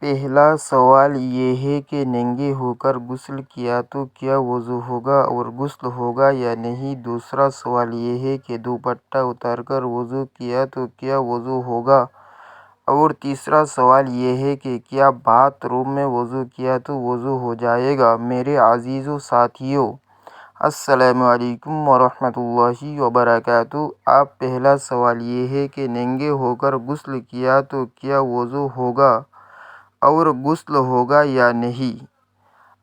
پہلا سوال یہ ہے کہ ننگے ہو کر غسل کیا تو کیا وضو ہوگا اور غسل ہوگا یا نہیں؟ دوسرا سوال یہ ہے کہ دوپٹہ اتار کر وضو کیا تو کیا وضو ہوگا؟ اور تیسرا سوال یہ ہے کہ کیا باتھ روم میں وضو کیا تو وضو ہو جائے گا؟ میرے عزیزو ساتھیو، السلام علیکم ورحمۃ اللہ وبرکاتہ۔ اب پہلا سوال یہ ہے کہ ننگے ہو کر غسل کیا تو کیا وضو ہوگا اور غسل ہوگا یا نہیں؟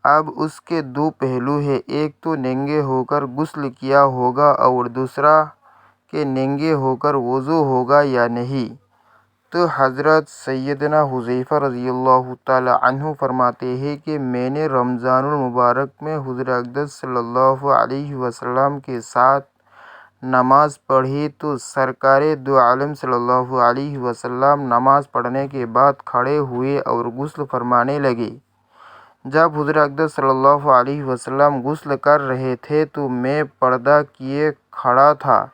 اب اس کے دو پہلو ہیں، ایک تو ننگے ہو کر غسل کیا ہوگا اور دوسرا کہ ننگے ہو کر وضو ہوگا یا نہیں۔ تو حضرت سیدنا حذیفہ رضی اللہ تعالی عنہ فرماتے ہیں کہ میں نے رمضان المبارک میں حضور اقدس صلی اللہ علیہ وسلم کے ساتھ نماز پڑھی تو سرکار دو عالم صلی اللہ علیہ وسلم نماز پڑھنے کے بعد کھڑے ہوئے اور غسل فرمانے لگے۔ جب حضور اقدس صلی اللہ علیہ وسلم غسل کر رہے تھے تو میں پردہ کیے کھڑا تھا،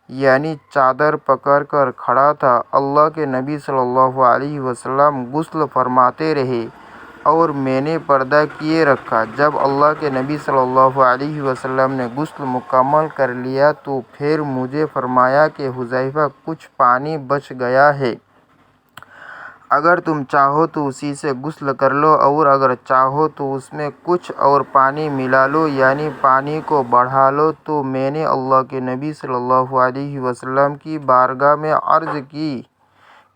یعنی چادر پکڑ کر کھڑا تھا۔ اللہ کے نبی صلی اللہ علیہ وسلم غسل فرماتے رہے اور میں نے پردہ کیے رکھا۔ جب اللہ کے نبی صلی اللہ علیہ وسلم نے غسل مکمل کر لیا تو پھر مجھے فرمایا کہ حذیفہ، کچھ پانی بچ گیا ہے، اگر تم چاہو تو اسی سے غسل کر لو، اور اگر چاہو تو اس میں کچھ اور پانی ملا لو، یعنی پانی کو بڑھا لو۔ تو میں نے اللہ کے نبی صلی اللہ علیہ وسلم کی بارگاہ میں عرض کی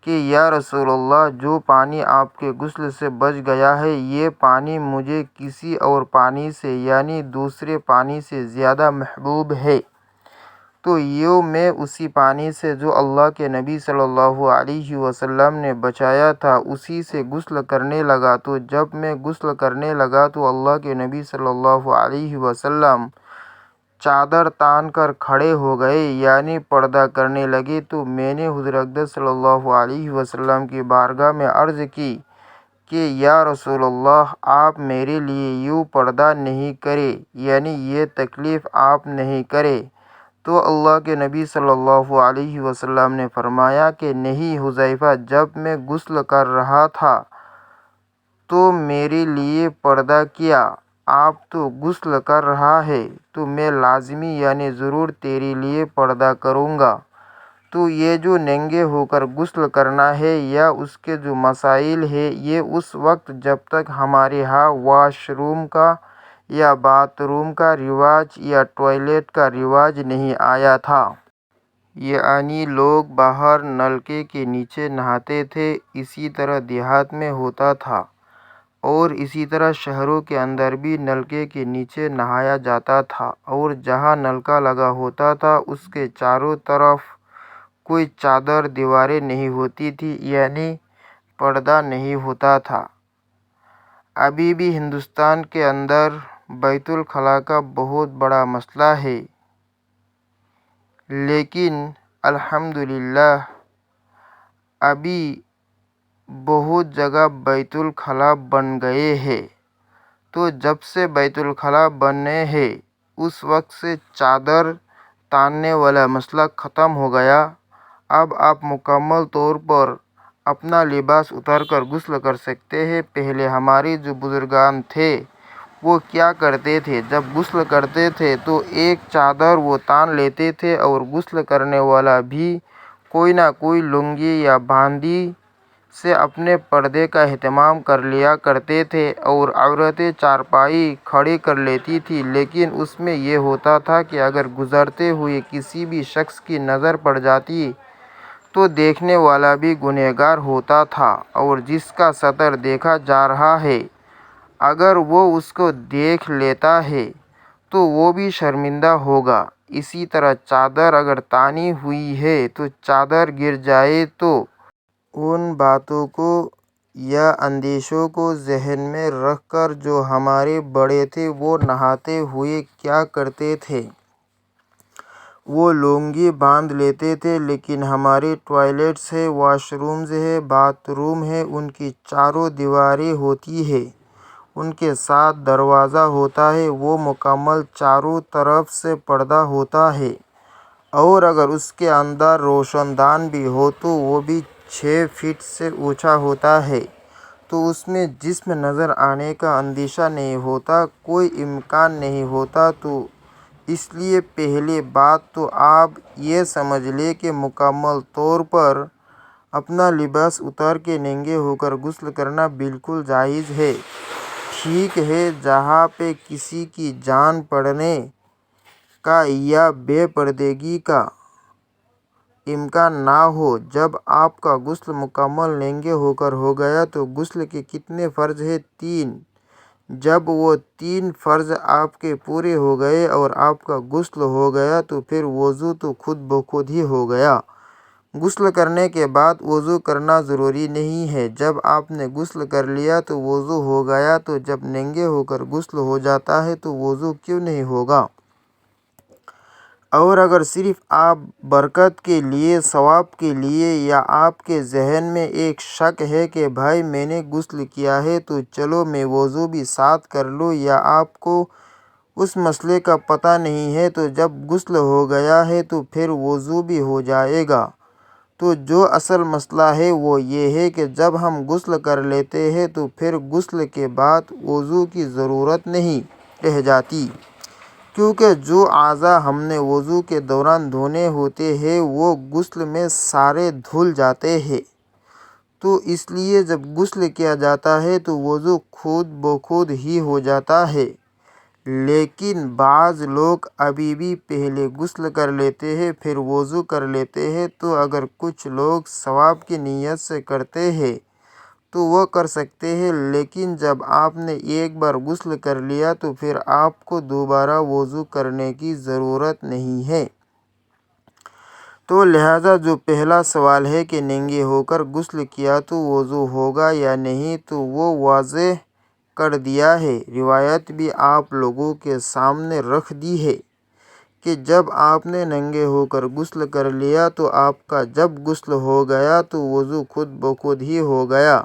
کہ یا رسول اللہ، جو پانی آپ کے غسل سے بچ گیا ہے، یہ پانی مجھے کسی اور پانی سے، یعنی دوسرے پانی سے زیادہ محبوب ہے۔ تو یوں میں اسی پانی سے جو اللہ کے نبی صلی اللہ علیہ وسلم نے بچایا تھا اسی سے غسل کرنے لگا۔ تو جب میں غسل کرنے لگا تو اللہ کے نبی صلی اللہ علیہ وسلم چادر تان کر کھڑے ہو گئے، یعنی پردہ کرنے لگے۔ تو میں نے حضور اقدس صلی اللہ علیہ وسلم کی بارگاہ میں عرض کی کہ یا رسول اللہ، آپ میرے لیے یوں پردہ نہیں کریں، یعنی یہ تکلیف آپ نہیں کریں۔ تو اللہ کے نبی صلی اللہ علیہ وسلم نے فرمایا کہ نہیں حذیفہ، جب میں غسل کر رہا تھا تو میرے لیے پردہ کیا، اب تو غسل کر رہا ہے تو میں لازمی یعنی ضرور تیرے لیے پردہ کروں گا۔ تو یہ جو ننگے ہو کر غسل کرنا ہے یا اس کے جو مسائل ہیں، یہ اس وقت جب تک ہمارے ہاں واش روم کا یا باتھ روم کا رواج یا ٹوائلٹ کا رواج نہیں آیا تھا۔ یعنی لوگ باہر نلکے کے نیچے نہاتے تھے، اسی طرح دیہات میں ہوتا تھا، اور اسی طرح شہروں کے اندر بھی نلکے کے نیچے نہایا جاتا تھا، اور جہاں نلکا لگا ہوتا تھا اس کے چاروں طرف کوئی چادر دیواریں نہیں ہوتی تھی، یعنی پردہ نہیں ہوتا تھا۔ ابھی بھی ہندوستان کے اندر بیت الخلاء کا بہت بڑا مسئلہ ہے، لیکن الحمدللہ ابھی بہت جگہ بیت الخلاء بن گئے ہیں۔ تو جب سے بیت الخلاء بنے ہیں اس وقت سے چادر تاننے والا مسئلہ ختم ہو گیا۔ اب آپ مکمل طور پر اپنا لباس اتار کر غسل کر سکتے ہیں۔ پہلے ہمارے جو بزرگان تھے وہ کیا کرتے تھے، جب غسل کرتے تھے تو ایک چادر وہ تان لیتے تھے، اور غسل کرنے والا بھی کوئی نہ کوئی لنگی یا باندی سے اپنے پردے کا اہتمام کر لیا کرتے تھے، اور عورتیں چارپائی کھڑی کر لیتی تھیں۔ لیکن اس میں یہ ہوتا تھا کہ اگر گزرتے ہوئے کسی بھی شخص کی نظر پڑ جاتی تو دیکھنے والا بھی گنہگار ہوتا تھا، اور جس کا سطر دیکھا جا رہا ہے اگر وہ اس کو دیکھ لیتا ہے تو وہ بھی شرمندہ ہوگا۔ اسی طرح چادر اگر تانی ہوئی ہے تو چادر گر جائے تو ان باتوں کو یا اندیشوں کو ذہن میں رکھ کر جو ہمارے بڑے تھے وہ نہاتے ہوئے کیا کرتے تھے، وہ لنگی باندھ لیتے تھے۔ لیکن ہمارے ٹوائلٹس ہیں، واش رومز ہیں، باتھ روم ہیں، ان کی چاروں دیواریں ہوتی ہیں، ان کے ساتھ دروازہ ہوتا ہے، وہ مکمل چاروں طرف سے پردہ ہوتا ہے، اور اگر اس کے اندر روشن دان بھی ہو تو وہ بھی 6 فٹ سے اونچا ہوتا ہے۔ تو اس میں جسم نظر آنے کا اندیشہ نہیں ہوتا، کوئی امکان نہیں ہوتا۔ تو اس لیے پہلی بات تو آپ یہ سمجھ لیں کہ مکمل طور پر اپنا لباس اتار کے ننگے ہو کر غسل کرنا بالکل جائز ہے۔ ٹھیک ہے، جہاں پہ کسی کی جان پڑنے کا یا بے پردگی کا امکان نہ ہو۔ جب آپ کا غسل مکمل ننگے ہو کر ہو گیا تو غسل کے کتنے فرض ہیں؟ 3۔ جب وہ 3 فرض آپ کے پورے ہو گئے اور آپ کا غسل ہو گیا تو پھر وضو تو خود بخود ہی ہو گیا۔ غسل کرنے کے بعد وضو کرنا ضروری نہیں ہے۔ جب آپ نے غسل کر لیا تو وضو ہو گیا، تو جب ننگے ہو کر غسل ہو جاتا ہے تو وضو کیوں نہیں ہوگا؟ اور اگر صرف آپ برکت کے لیے، ثواب کے لیے، یا آپ کے ذہن میں ایک شک ہے کہ بھائی میں نے غسل کیا ہے تو چلو میں وضو بھی ساتھ کر لوں، یا آپ کو اس مسئلے کا پتہ نہیں ہے، تو جب غسل ہو گیا ہے تو پھر وضو بھی ہو جائے گا۔ تو جو اصل مسئلہ ہے وہ یہ ہے کہ جب ہم غسل کر لیتے ہیں تو پھر غسل کے بعد وضو کی ضرورت نہیں رہ جاتی، کیونکہ جو اعضاء ہم نے وضو کے دوران دھونے ہوتے ہیں وہ غسل میں سارے دھل جاتے ہیں۔ تو اس لیے جب غسل کیا جاتا ہے تو وضو خود بخود ہی ہو جاتا ہے۔ لیکن بعض لوگ ابھی بھی پہلے غسل کر لیتے ہیں پھر وضو کر لیتے ہیں۔ تو اگر کچھ لوگ ثواب کی نیت سے کرتے ہیں تو وہ کر سکتے ہیں، لیکن جب آپ نے ایک بار غسل کر لیا تو پھر آپ کو دوبارہ وضو کرنے کی ضرورت نہیں ہے۔ تو لہٰذا جو پہلا سوال ہے کہ ننگے ہو کر غسل کیا تو وضو ہوگا یا نہیں، تو وہ واضح کر دیا ہے۔ روایت بھی آپ لوگوں کے سامنے رکھ دی ہے کہ جب آپ نے ننگے ہو کر غسل کر لیا تو آپ کا جب غسل ہو گیا تو وضو خود بخود ہی ہو گیا۔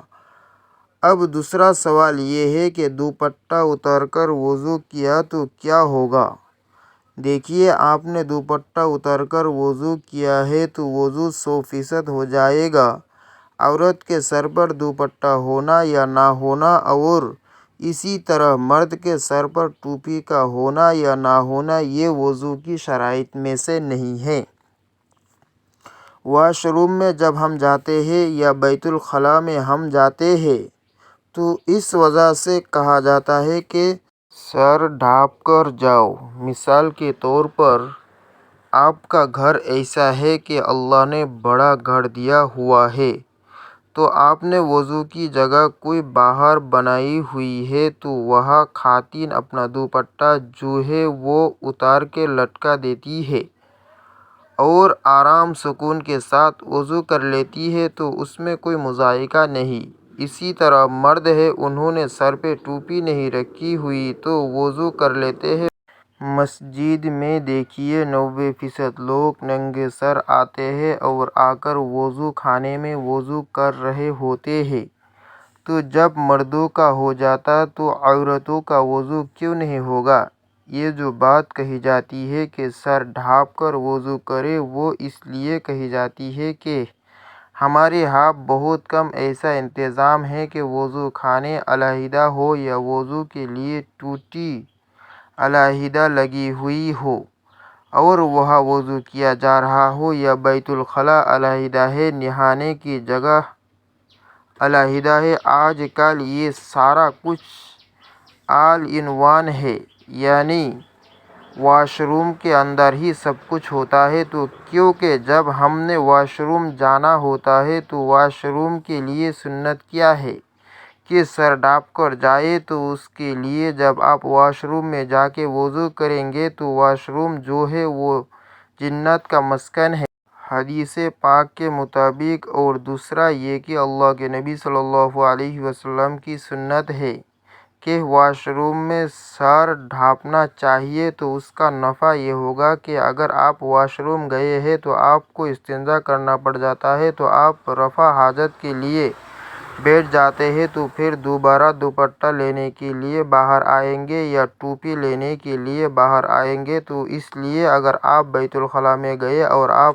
اب دوسرا سوال یہ ہے کہ دوپٹہ اتار کر وضو کیا تو کیا ہوگا؟ دیکھیے، آپ نے دوپٹہ اتار کر وضو کیا ہے تو وضو 100% ہو جائے گا۔ عورت کے سر پر دوپٹہ ہونا یا نہ ہونا، اور اسی طرح مرد کے سر پر ٹوپی کا ہونا یا نہ ہونا، یہ وضو کی شرائط میں سے نہیں ہے۔ واش روم میں جب ہم جاتے ہیں یا بیت الخلاء میں ہم جاتے ہیں تو اس وجہ سے کہا جاتا ہے کہ سر ڈھانپ کر جاؤ۔ مثال کے طور پر آپ کا گھر ایسا ہے کہ اللہ نے بڑا گھر دیا ہوا ہے، تو آپ نے وضو کی جگہ کوئی باہر بنائی ہوئی ہے، تو وہاں خواتین اپنا دوپٹہ جو ہے وہ اتار کے لٹکا دیتی ہے اور آرام سکون کے ساتھ وضو کر لیتی ہے، تو اس میں کوئی مضائقہ نہیں۔ اسی طرح مرد ہے، انہوں نے سر پہ ٹوپی نہیں رکھی ہوئی تو وضو کر لیتے ہیں۔ مسجد میں دیکھیے 90% لوگ ننگے سر آتے ہیں اور آ کر وضو خانے میں وضو کر رہے ہوتے ہیں۔ تو جب مردوں کا ہو جاتا تو عورتوں کا وضو کیوں نہیں ہوگا؟ یہ جو بات کہی جاتی ہے کہ سر ڈھانپ کر وضو کرے، وہ اس لیے کہی جاتی ہے کہ ہمارے ہاں بہت کم ایسا انتظام ہے کہ وضو خانے علیحدہ ہو یا وضو کے لیے ٹوٹی علیحدہ لگی ہوئی ہو اور وہاں وضو کیا جا رہا ہو، یا بیت الخلاء علیحدہ ہے، نہانے کی جگہ علیحدہ ہے۔ آج کل یہ سارا کچھ آل ان ون ہے، یعنی واش روم کے اندر ہی سب کچھ ہوتا ہے۔ تو کیونکہ جب ہم نے واش روم جانا ہوتا ہے تو واش روم کے لیے سنت کیا ہے کہ سر ڈھانپ کر جائیں، تو اس کے لیے جب آپ واش روم میں جا کے وضو کریں گے تو واش روم جو ہے وہ جنت کا مسکن ہے، حدیث پاک کے مطابق۔ اور دوسرا یہ کہ اللہ کے نبی صلی اللہ علیہ وسلم کی سنت ہے کہ واش روم میں سر ڈھانپنا چاہیے۔ تو اس کا نفع یہ ہوگا کہ اگر آپ واش روم گئے ہیں تو آپ کو استنجا کرنا پڑ جاتا ہے، تو آپ رفع حاجت کے لیے بیٹھ جاتے ہیں، تو پھر دوبارہ دوپٹہ لینے کے لیے باہر آئیں گے یا ٹوپی لینے کے لیے باہر آئیں گے۔ تو اس لیے اگر آپ بیت الخلاء میں گئے اور آپ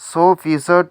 100%